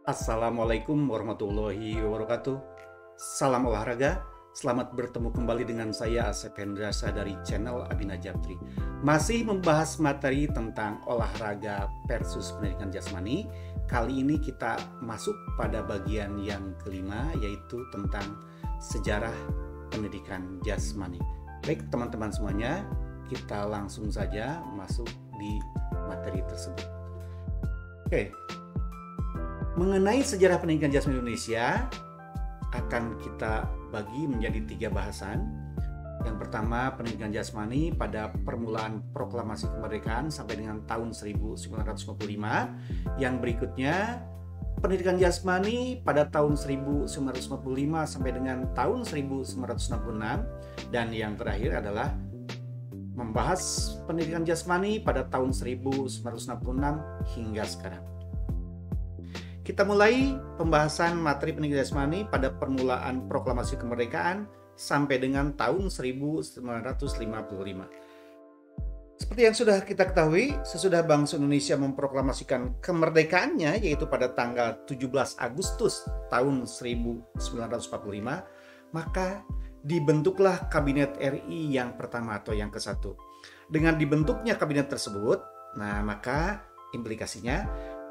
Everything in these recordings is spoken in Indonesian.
Assalamualaikum warahmatullahi wabarakatuh. Salam olahraga. Selamat bertemu kembali dengan saya Asep Hendrasa dari channel Abina Japri. Masih membahas materi tentang olahraga versus pendidikan jasmani. Kali ini kita masuk pada bagian yang kelima, yaitu tentang sejarah pendidikan jasmani. Baik teman-teman semuanya, kita langsung saja masuk di materi tersebut. Oke. Mengenai sejarah pendidikan jasmani Indonesia akan kita bagi menjadi 3 bahasan. Yang pertama, pendidikan jasmani pada permulaan proklamasi kemerdekaan sampai dengan tahun 1945. Yang berikutnya, pendidikan jasmani pada tahun 1945 sampai dengan tahun 1966. Dan yang terakhir adalah membahas pendidikan jasmani pada tahun 1966 hingga sekarang. Kita mulai pembahasan materi pendidikan jasmani pada permulaan proklamasi kemerdekaan sampai dengan tahun 1955. Seperti yang sudah kita ketahui, sesudah bangsa Indonesia memproklamasikan kemerdekaannya yaitu pada tanggal 17 Agustus tahun 1945, maka dibentuklah Kabinet RI yang pertama atau yang ke-1. Dengan dibentuknya kabinet tersebut, maka implikasinya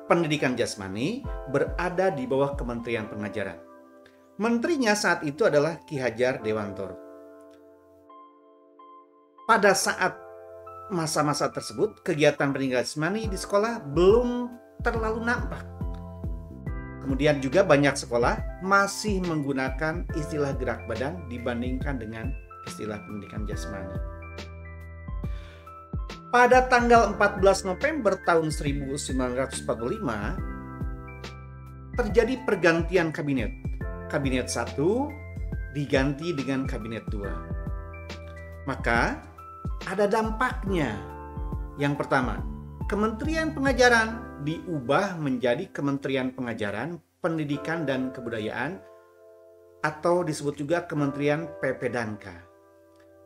pendidikan jasmani berada di bawah Kementerian Pengajaran. Menterinya saat itu adalah Ki Hajar Dewantoro. Pada saat masa-masa tersebut, kegiatan pendidikan jasmani di sekolah belum terlalu nampak. Kemudian juga banyak sekolah masih menggunakan istilah gerak badan dibandingkan dengan istilah pendidikan jasmani. Pada tanggal 14 November tahun 1945 terjadi pergantian kabinet. Kabinet 1 diganti dengan kabinet 2. Maka ada dampaknya. Yang pertama, Kementerian Pengajaran diubah menjadi Kementerian Pengajaran, Pendidikan dan Kebudayaan atau disebut juga Kementerian PP-Danka.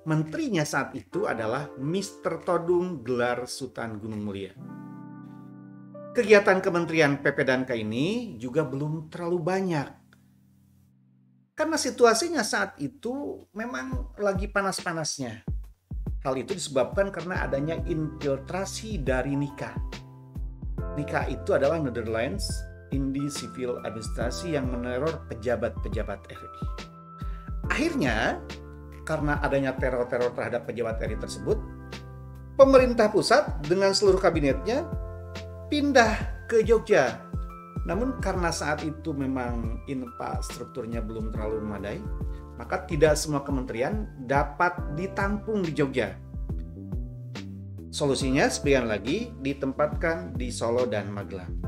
Menterinya saat itu adalah Mr. Todung Gelar Sultan Gunung Mulia. Kegiatan Kementerian PP-Danka ini juga belum terlalu banyak. Karena situasinya saat itu memang lagi panas-panasnya. Hal itu disebabkan karena adanya infiltrasi dari NICA. NICA itu adalah Netherlands Indi Civil Administrasi yang meneror pejabat-pejabat RI. Akhirnya, karena adanya teror-teror terhadap pejabat RI tersebut, pemerintah pusat dengan seluruh kabinetnya pindah ke Jogja. Namun karena saat itu memang infrastrukturnya belum terlalu memadai, maka tidak semua kementerian dapat ditampung di Jogja. Solusinya sebagian lagi ditempatkan di Solo dan Magelang.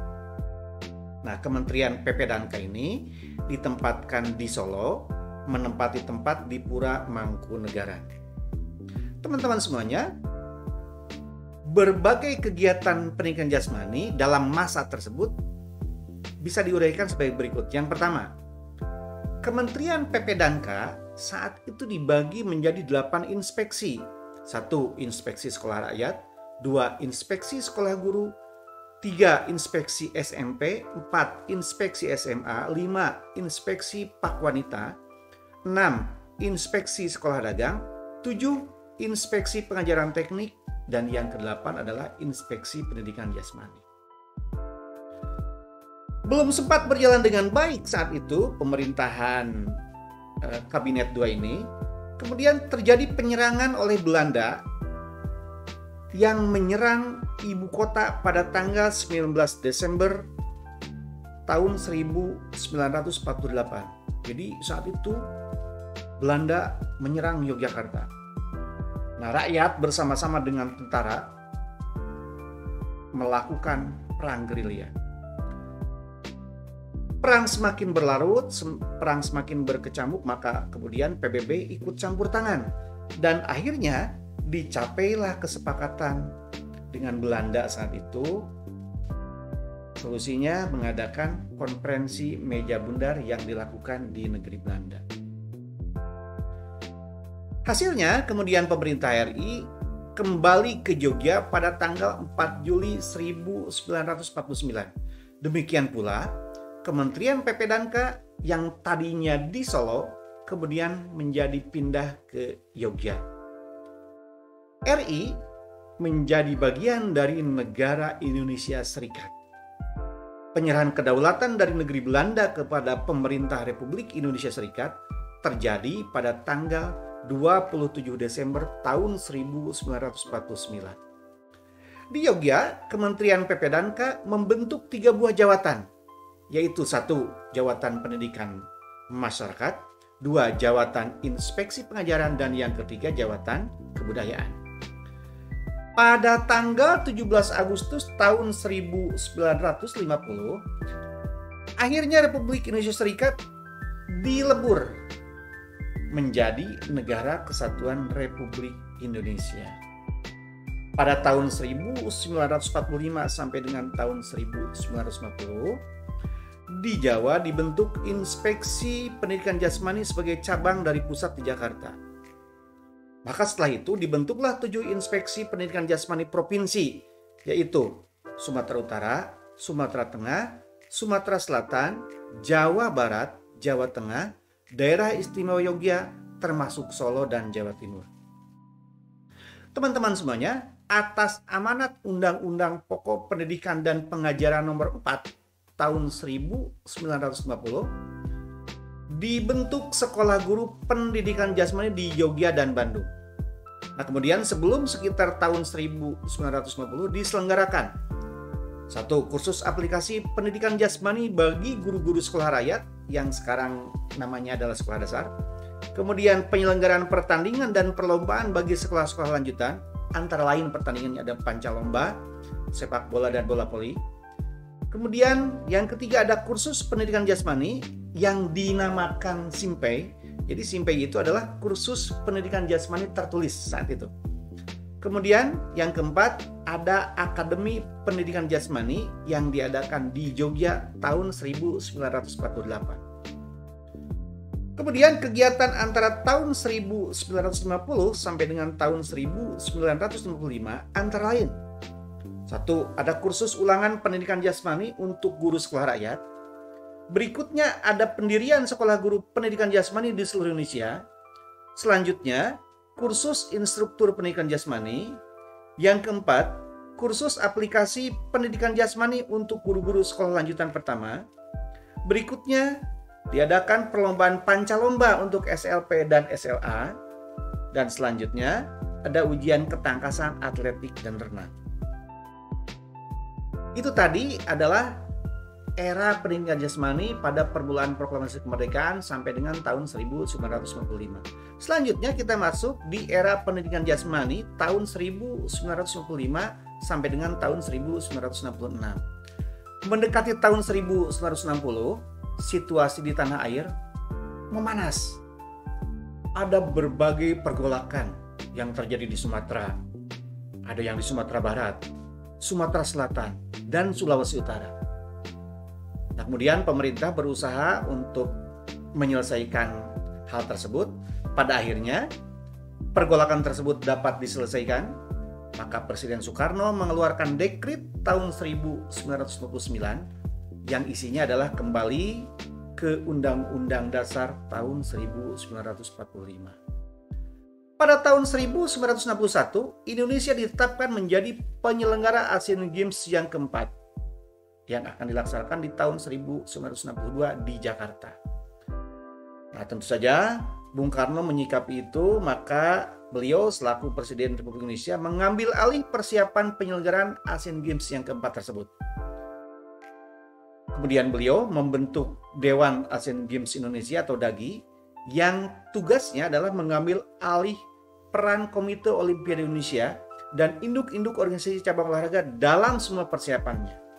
Kementerian PP-Danka ini ditempatkan di Solo, menempati tempat di Pura Mangkunegaran. Teman-teman semuanya, berbagai kegiatan pendidikan jasmani dalam masa tersebut bisa diuraikan sebagai berikut. Yang pertama, Kementerian PP-Danka saat itu dibagi menjadi 8 inspeksi. 1. Inspeksi Sekolah Rakyat, 2. Inspeksi Sekolah Guru, 3. Inspeksi SMP, 4. Inspeksi SMA, 5. Inspeksi Pak Wanita, 6. Inspeksi Sekolah Dagang, 7. Inspeksi Pengajaran Teknik, dan yang ke-8 adalah Inspeksi Pendidikan Jasmani. Belum sempat berjalan dengan baik saat itu pemerintahan Kabinet 2 ini. Kemudian terjadi penyerangan oleh Belanda yang menyerang ibu kota pada tanggal 19 Desember tahun 1948. Jadi saat itu Belanda menyerang Yogyakarta. Rakyat bersama-sama dengan tentara melakukan perang gerilya. Perang semakin berlarut, perang semakin berkecamuk, maka kemudian PBB ikut campur tangan. Dan akhirnya dicapailah kesepakatan dengan Belanda saat itu. Solusinya mengadakan konferensi meja bundar yang dilakukan di negeri Belanda. Hasilnya, kemudian pemerintah RI kembali ke Jogja pada tanggal 4 Juli 1949. Demikian pula, Kementerian PP&K yang tadinya di Solo kemudian menjadi pindah ke Yogyakarta. RI menjadi bagian dari negara Indonesia Serikat. Penyerahan kedaulatan dari negeri Belanda kepada pemerintah Republik Indonesia Serikat terjadi pada tanggal 27 Desember tahun 1949. Di Yogyakarta, Kementerian PP&K membentuk 3 buah jawatan, yaitu 1. Jawatan Pendidikan Masyarakat, 2. Jawatan Inspeksi Pengajaran, dan yang ketiga Jawatan Kebudayaan. Pada tanggal 17 Agustus tahun 1950, akhirnya Republik Indonesia Serikat dilebur menjadi Negara Kesatuan Republik Indonesia. Pada tahun 1945 sampai dengan tahun 1950, di Jawa dibentuk Inspeksi Pendidikan Jasmani sebagai cabang dari pusat di Jakarta. Maka setelah itu dibentuklah 7 inspeksi pendidikan jasmani provinsi, yaitu Sumatera Utara, Sumatera Tengah, Sumatera Selatan, Jawa Barat, Jawa Tengah, Daerah Istimewa Yogyakarta, termasuk Solo dan Jawa Timur. Teman-teman semuanya, atas amanat Undang-Undang Pokok Pendidikan dan Pengajaran Nomor 4 tahun 1950, dibentuk Sekolah Guru Pendidikan Jasmani di Yogyakarta dan Bandung. Nah, kemudian sebelum sekitar tahun 1950 diselenggarakan 1. Kursus aplikasi pendidikan jasmani bagi guru-guru sekolah rakyat yang sekarang namanya adalah sekolah dasar. Kemudian penyelenggaraan pertandingan dan perlombaan bagi sekolah-sekolah lanjutan, antara lain pertandingannya ada pancalomba, sepak bola dan bola voli. Kemudian yang ketiga ada kursus pendidikan jasmani yang dinamakan SIMPEI. Jadi SIMPEI itu adalah kursus pendidikan jasmani tertulis saat itu. Kemudian yang keempat ada Akademi Pendidikan Jasmani yang diadakan di Jogja tahun 1948. Kemudian kegiatan antara tahun 1950 sampai dengan tahun 1955 antara lain: 1. Ada kursus ulangan pendidikan jasmani untuk guru sekolah rakyat. Berikutnya ada pendirian sekolah guru pendidikan jasmani di seluruh Indonesia. Selanjutnya, kursus instruktur pendidikan jasmani. Yang keempat, kursus aplikasi pendidikan jasmani untuk guru-guru sekolah lanjutan pertama. Berikutnya, diadakan perlombaan pancalomba untuk SLP dan SLA. Dan selanjutnya, ada ujian ketangkasan atletik dan renang. Itu tadi adalah era pendidikan jasmani pada permulaan proklamasi kemerdekaan sampai dengan tahun 1955. Selanjutnya kita masuk di era pendidikan jasmani tahun 1955 sampai dengan tahun 1966. Mendekati tahun 1960, situasi di tanah air memanas. Ada berbagai pergolakan yang terjadi di Sumatera. Ada yang di Sumatera Barat, Sumatera Selatan, dan Sulawesi Utara. Nah, kemudian pemerintah berusaha untuk menyelesaikan hal tersebut. Pada akhirnya, pergolakan tersebut dapat diselesaikan. Maka Presiden Soekarno mengeluarkan dekret tahun 1959 yang isinya adalah kembali ke Undang-Undang Dasar tahun 1945. Pada tahun 1961, Indonesia ditetapkan menjadi penyelenggara Asian Games yang keempat, yang akan dilaksanakan di tahun 1962 di Jakarta. Nah, tentu saja Bung Karno menyikapi itu, maka beliau selaku Presiden Republik Indonesia mengambil alih persiapan penyelenggaraan Asian Games yang keempat tersebut. Kemudian beliau membentuk Dewan Asian Games Indonesia atau DAGI yang tugasnya adalah mengambil alih peran Komite Olimpiade Indonesia dan induk-induk organisasi cabang olahraga dalam semua persiapannya.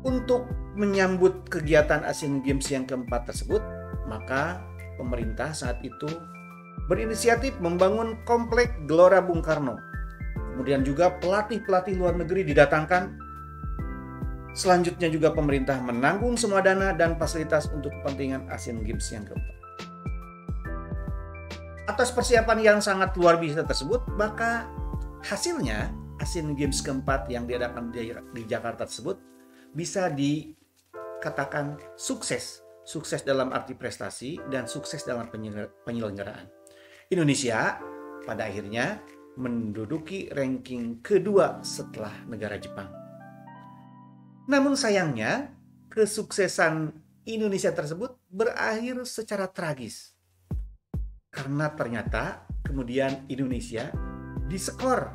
Untuk menyambut kegiatan Asian Games yang keempat tersebut, maka pemerintah saat itu berinisiatif membangun komplek Gelora Bung Karno. Kemudian juga pelatih-pelatih luar negeri didatangkan. Selanjutnya juga pemerintah menanggung semua dana dan fasilitas untuk kepentingan Asian Games yang keempat. Atas persiapan yang sangat luar biasa tersebut, maka hasilnya Asian Games keempat yang diadakan di Jakarta tersebut bisa katakan sukses. Sukses dalam arti prestasi dan sukses dalam penyelenggaraan. Indonesia pada akhirnya menduduki ranking kedua setelah negara Jepang. Namun sayangnya, kesuksesan Indonesia tersebut berakhir secara tragis. Karena ternyata kemudian Indonesia diskor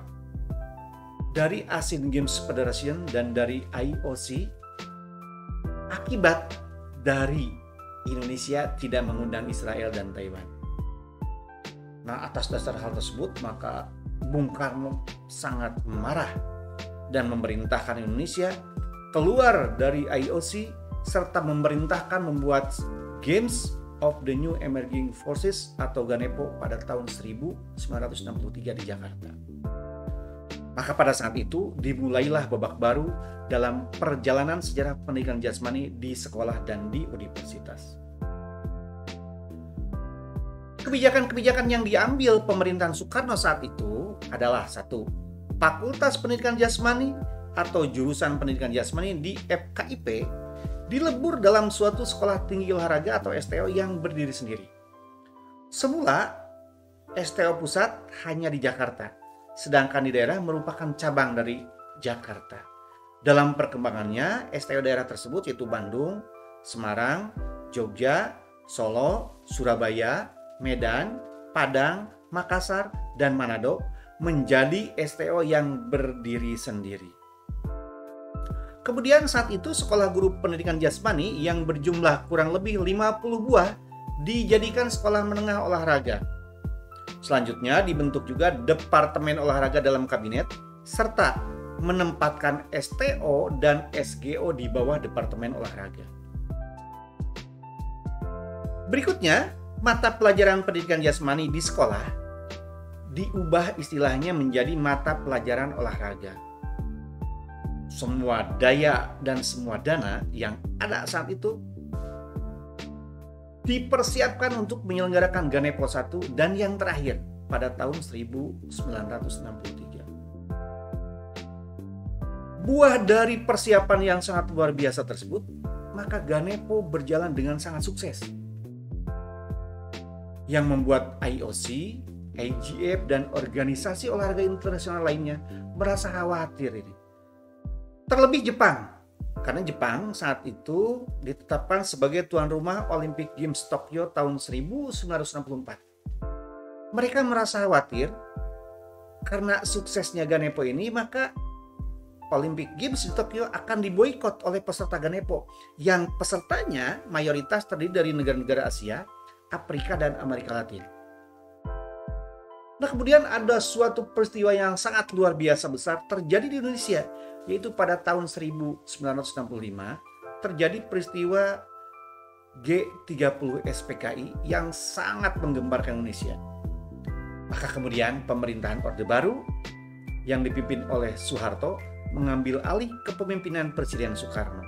dari Asian Games Federation dan dari IOC akibat dari Indonesia tidak mengundang Israel dan Taiwan. Nah, atas dasar hal tersebut maka Bung Karno sangat marah dan memerintahkan Indonesia keluar dari IOC serta memerintahkan membuat Games of the New Emerging Forces atau GANEPO pada tahun 1963 di Jakarta. Maka pada saat itu dimulailah babak baru dalam perjalanan sejarah pendidikan jasmani di sekolah dan di universitas. Kebijakan-kebijakan yang diambil pemerintahan Soekarno saat itu adalah 1. Fakultas Pendidikan Jasmani atau jurusan pendidikan jasmani di FKIP dilebur dalam suatu sekolah tinggi olahraga atau STO yang berdiri sendiri. Semula STO pusat hanya di Jakarta, sedangkan di daerah merupakan cabang dari Jakarta. Dalam perkembangannya, STO daerah tersebut yaitu Bandung, Semarang, Jogja, Solo, Surabaya, Medan, Padang, Makassar, dan Manado menjadi STO yang berdiri sendiri. Kemudian saat itu sekolah guru pendidikan jasmani yang berjumlah kurang lebih 50 buah dijadikan sekolah menengah olahraga. Selanjutnya dibentuk juga Departemen Olahraga dalam kabinet serta menempatkan STO dan SGO di bawah Departemen Olahraga. Berikutnya, mata pelajaran pendidikan jasmani di sekolah diubah istilahnya menjadi mata pelajaran olahraga. Semua daya dan semua dana yang ada saat itu dipersiapkan untuk menyelenggarakan GANEPO 1 dan yang terakhir pada tahun 1963. Buah dari persiapan yang sangat luar biasa tersebut, maka GANEPO berjalan dengan sangat sukses. Yang membuat IOC, IGF, dan organisasi olahraga internasional lainnya merasa khawatir ini. Terlebih Jepang, karena Jepang saat itu ditetapkan sebagai tuan rumah Olympic Games Tokyo tahun 1964. Mereka merasa khawatir karena suksesnya GANEPO ini, maka Olympic Games di Tokyo akan diboikot oleh peserta GANEPO yang pesertanya mayoritas terdiri dari negara-negara Asia, Afrika, dan Amerika Latin. Nah, kemudian ada suatu peristiwa yang sangat luar biasa besar terjadi di Indonesia, yaitu pada tahun 1965 terjadi peristiwa G30 SPKI yang sangat menggemparkan Indonesia. Maka kemudian pemerintahan Orde Baru yang dipimpin oleh Soeharto mengambil alih kepemimpinan Presiden Soekarno.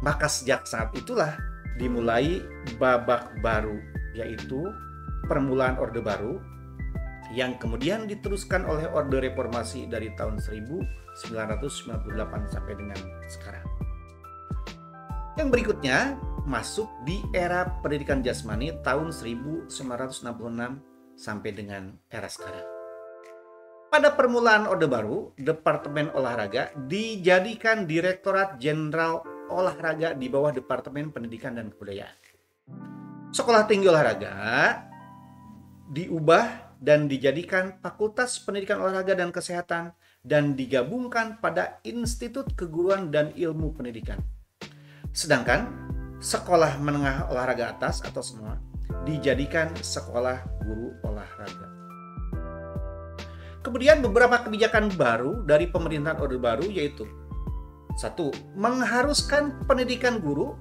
Maka sejak saat itulah dimulai babak baru, yaitu permulaan Orde Baru yang kemudian diteruskan oleh Orde Reformasi dari tahun 1998 sampai dengan sekarang. Yang berikutnya masuk di era pendidikan jasmani tahun 1966 sampai dengan era sekarang. Pada permulaan Orde Baru, Departemen Olahraga dijadikan Direktorat Jenderal Olahraga di bawah Departemen Pendidikan dan Kebudayaan. Sekolah Tinggi Olahraga diubah dan dijadikan Fakultas Pendidikan Olahraga dan Kesehatan dan digabungkan pada Institut Keguruan dan Ilmu Pendidikan. Sedangkan Sekolah Menengah Olahraga Atas atau semua dijadikan Sekolah Guru Olahraga. Kemudian beberapa kebijakan baru dari pemerintahan Orde Baru yaitu 1. Mengharuskan pendidikan guru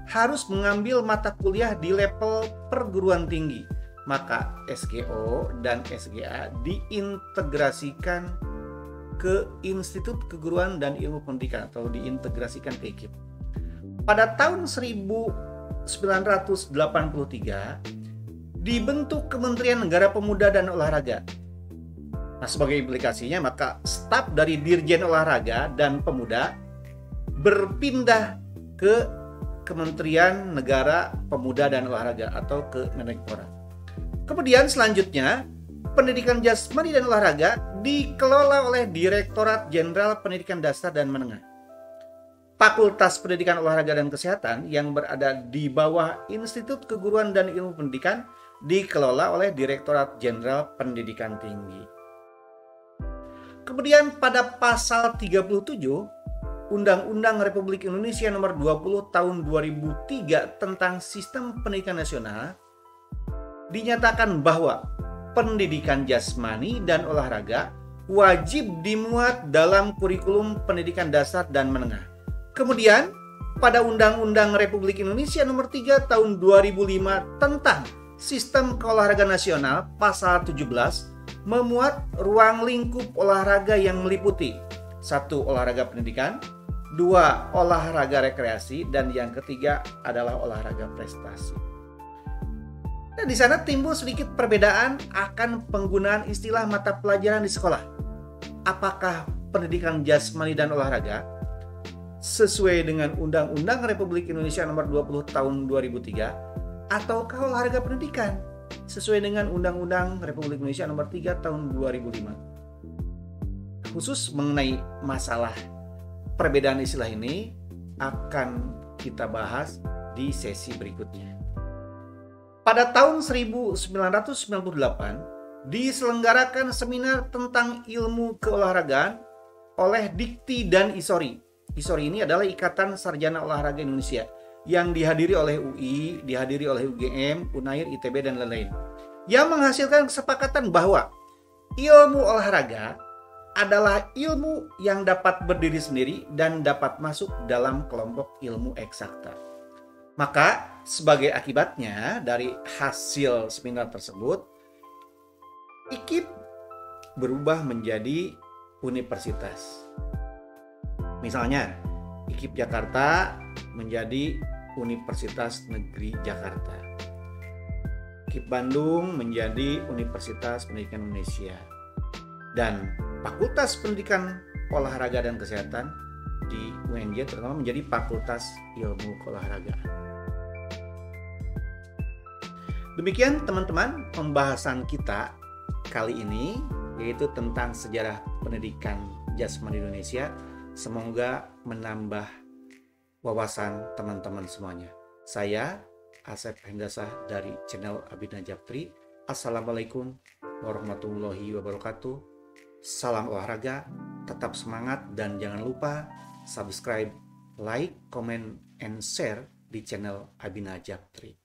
harus mengambil mata kuliah di level perguruan tinggi. Maka SGO dan SGA diintegrasikan ke Institut Keguruan dan Ilmu Pendidikan atau diintegrasikan ke IKIP. Pada tahun 1983 dibentuk Kementerian Negara Pemuda dan Olahraga. Nah, sebagai implikasinya maka staf dari Dirjen Olahraga dan Pemuda berpindah ke Kementerian Negara Pemuda dan Olahraga atau Kemenpora. Kemudian selanjutnya, pendidikan jasmani dan olahraga dikelola oleh Direktorat Jenderal Pendidikan Dasar dan Menengah. Fakultas Pendidikan Olahraga dan Kesehatan yang berada di bawah Institut Keguruan dan Ilmu Pendidikan dikelola oleh Direktorat Jenderal Pendidikan Tinggi. Kemudian pada pasal 37 Undang-Undang Republik Indonesia Nomor 20 Tahun 2003 tentang Sistem Pendidikan Nasional dinyatakan bahwa pendidikan jasmani dan olahraga wajib dimuat dalam kurikulum pendidikan dasar dan menengah. Kemudian pada Undang-Undang Republik Indonesia Nomor 3 Tahun 2005 tentang Sistem Keolahragaan Nasional pasal 17 memuat ruang lingkup olahraga yang meliputi 1. Olahraga pendidikan, 2. Olahraga rekreasi, dan yang ketiga adalah olahraga prestasi. Nah, di sana timbul sedikit perbedaan akan penggunaan istilah mata pelajaran di sekolah. Apakah pendidikan jasmani dan olahraga sesuai dengan Undang-Undang Republik Indonesia Nomor 20 Tahun 2003 ataukah olahraga pendidikan sesuai dengan Undang-Undang Republik Indonesia Nomor 3 Tahun 2005. Khusus mengenai masalah perbedaan istilah ini akan kita bahas di sesi berikutnya. Pada tahun 1998 diselenggarakan seminar tentang ilmu keolahragaan oleh Dikti dan Isori. Isori ini adalah Ikatan Sarjana Olahraga Indonesia yang dihadiri oleh UI, dihadiri oleh UGM, Unair, ITB, dan lain-lain. Yang menghasilkan kesepakatan bahwa ilmu olahraga adalah ilmu yang dapat berdiri sendiri dan dapat masuk dalam kelompok ilmu eksakta. Maka sebagai akibatnya dari hasil seminar tersebut, IKIP berubah menjadi universitas. Misalnya, IKIP Jakarta menjadi Universitas Negeri Jakarta. IKIP Bandung menjadi Universitas Pendidikan Indonesia. Dan Fakultas Pendidikan Olahraga dan Kesehatan di UNJ terutama menjadi Fakultas Ilmu Keolahragaan. Demikian teman-teman pembahasan kita kali ini, yaitu tentang sejarah pendidikan jasmani Indonesia. Semoga menambah wawasan teman-teman semuanya. Saya Asep Hendasah dari channel Abina Japtri. Assalamualaikum warahmatullahi wabarakatuh. Salam olahraga, tetap semangat, dan jangan lupa subscribe, like, comment, and share di channel Abina Japtri.